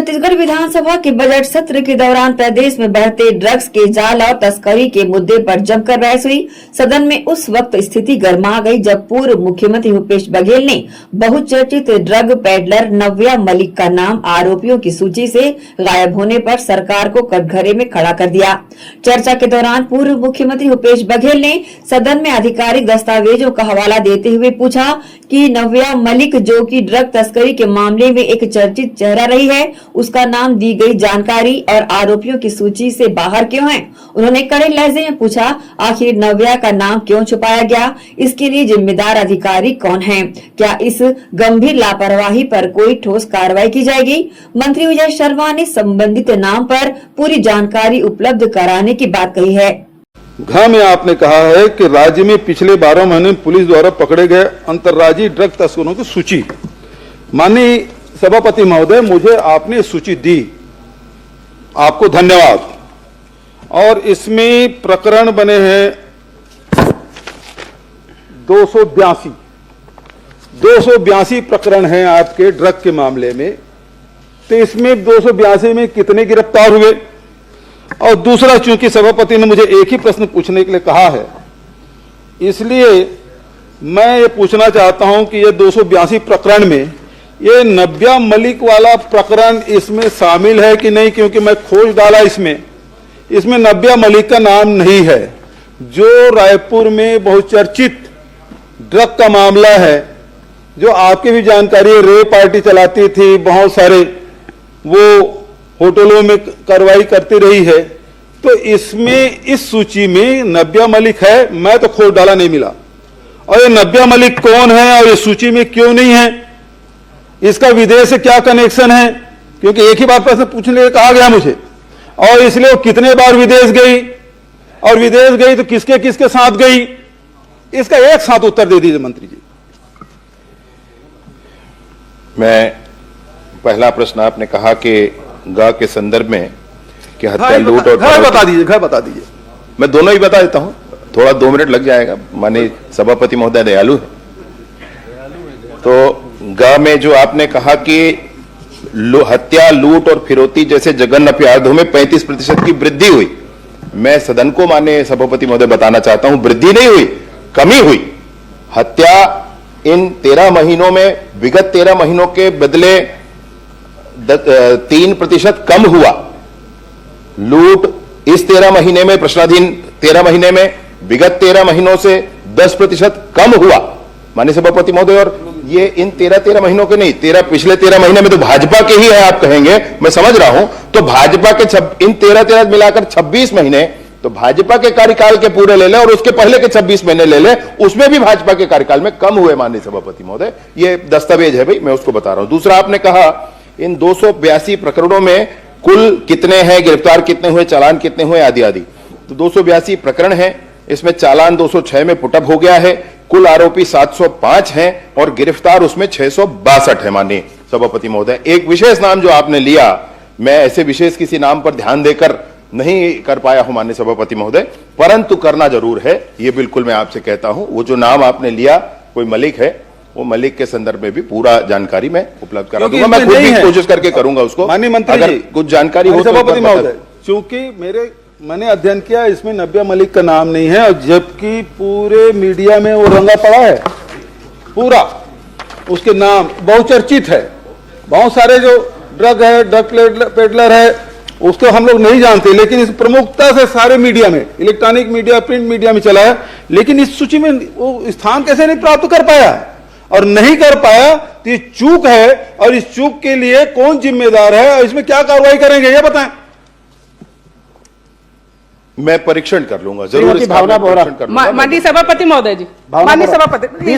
छत्तीसगढ़ विधानसभा के बजट सत्र के दौरान प्रदेश में बढ़ते ड्रग्स के जाल और तस्करी के मुद्दे पर जमकर बहस हुई। सदन में उस वक्त स्थिति गर्मा गई जब पूर्व मुख्यमंत्री भूपेश बघेल ने बहुचर्चित ड्रग पेडलर नव्या मलिक का नाम आरोपियों की सूची से गायब होने पर सरकार को कटघरे में खड़ा कर दिया। चर्चा के दौरान पूर्व मुख्यमंत्री भूपेश बघेल ने सदन में आधिकारिक दस्तावेजों का हवाला देते हुए पूछा कि नव्या मलिक, जो कि ड्रग तस्करी के मामले में एक चर्चित चेहरा रही है, उसका नाम दी गई जानकारी और आरोपियों की सूची से बाहर क्यों है। उन्होंने कड़े लहजे में पूछा, आखिर नव्या का नाम क्यों छुपाया गया, इसके लिए जिम्मेदार अधिकारी कौन है, क्या इस गंभीर लापरवाही पर कोई ठोस कार्रवाई की जाएगी। मंत्री विजय शर्मा ने संबंधित नाम पर पूरी जानकारी उपलब्ध कराने की बात कही है। घ में आपने कहा है कि राज्य में पिछले 12 महीने पुलिस द्वारा पकड़े गए अंतर्राज्यीय ड्रग तस्करों की सूची। माननीय सभापति महोदय, मुझे आपने सूची दी, आपको धन्यवाद। और इसमें प्रकरण बने हैं 282 प्रकरण हैं आपके ड्रग के मामले में। तो इसमें 282 में कितने गिरफ्तार हुए। और दूसरा, चूंकि सभापति ने मुझे एक ही प्रश्न पूछने के लिए कहा है, इसलिए मैं ये पूछना चाहता हूं कि ये 282 प्रकरण में ये नव्या मलिक वाला प्रकरण इसमें शामिल है कि नहीं, क्योंकि मैं खोज डाला इसमें नव्या मलिक का नाम नहीं है, जो रायपुर में बहुचर्चित ड्रग का मामला है, जो आपकी भी जानकारी है, रेप पार्टी चलाती थी, बहुत सारे वो होटलों में कार्रवाई करती रही है। तो इसमें इस सूची में नव्या मलिक है, मैं तो खोज डाला नहीं मिला। और ये नव्या मलिक कौन है और इस सूची में क्यों नहीं है, इसका विदेश से क्या कनेक्शन है, क्योंकि एक ही बार प्रश्न पूछने के लिए कहा गया मुझे। और इसलिए वो कितने बार विदेश गई, और विदेश गई तो किसके किसके साथ गई, इसका एक साथ उत्तर दे दीजिए मंत्री जी। मैं पहला प्रश्न, आपने कहा कि गा के संदर्भ में कि हत्या, लूट और घर बता दीजिए। मैं दोनों ही बता देता हूं, थोड़ा 2 मिनट लग जाएगा, माननीय सभापति महोदय दयालु है। तो गा में जो आपने कहा कि हत्या, लूट और फिरौती जैसे जघन्य अपराधों में 35% की वृद्धि हुई, मैं सदन को माननीय सभापति महोदय बताना चाहता हूं, वृद्धि नहीं हुई, कमी हुई। हत्या इन 13 महीनों में विगत 13 महीनों के बदले 3% कम हुआ। लूट इस 13 महीने में, प्रश्नाधीन 13 महीने में विगत 13 महीनों से 10% कम हुआ माननीय सभापति महोदय। और ये इन 13 महीनों के नहीं, पिछले 13 महीने में तो भाजपा के ही है, आप कहेंगे, मैं समझ रहा हूं। तो भाजपा के इन 13 मिलाकर 26 महीने, तो भाजपा के कार्यकाल के पूरे ले ले और उसके पहले के 26 महीने ले ले, उसमें भी भाजपा के कार्यकाल में कम हुए माननीय सभापति महोदय। ये दस्तावेज है भाई, मैं उसको बता रहा हूं। दूसरा, आपने कहा इन 282 प्रकरणों में कुल कितने हैं, गिरफ्तार कितने हुए, चालान कितने हुए, आदि आदि। तो 282 प्रकरण हैं, इसमें चालान 206 में पुटअप हो गया है, कुल आरोपी 705 हैं और गिरफ्तार उसमें 662 है माननीय सभापति महोदय। एक विशेष नाम जो आपने लिया, मैं ऐसे विशेष किसी नाम पर ध्यान देकर नहीं कर पाया हूं माननीय सभापति महोदय, परंतु करना जरूर है, ये बिल्कुल मैं आपसे कहता हूं। वो जो नाम आपने लिया, कोई मलिक है, वो मलिक के संदर्भ में भी पूरा जानकारी मैं उपलब्ध करा दूंगा। मैं खुद भी कोशिश करके करूंगा उसको। माननीय मंत्री अगर कुछ जानकारी हो तो सभापति महोदय, चूंकि मैंने अध्ययन किया, इसमें नव्या मलिक का नाम नहीं है, और जबकि पूरे मीडिया में वो रंगा पड़ा है, पूरा उसके नाम बहुचर्चित है। बहुत सारे जो ड्रग है, ड्रग पेडलर है, उसको हम लोग नहीं जानते, लेकिन इस प्रमुखता से सारे मीडिया में, इलेक्ट्रॉनिक मीडिया, प्रिंट मीडिया में चला है। लेकिन इस सूची में वो स्थान कैसे नहीं प्राप्त कर पाया, और नहीं कर पाया तो ये चूक है, और इस चूक के लिए कौन जिम्मेदार है और इसमें क्या कार्रवाई करेंगे, ये बताएं। मैं परीक्षण कर लूंगा जरूर। माननीय सभापति महोदय जी, माननीय सभापति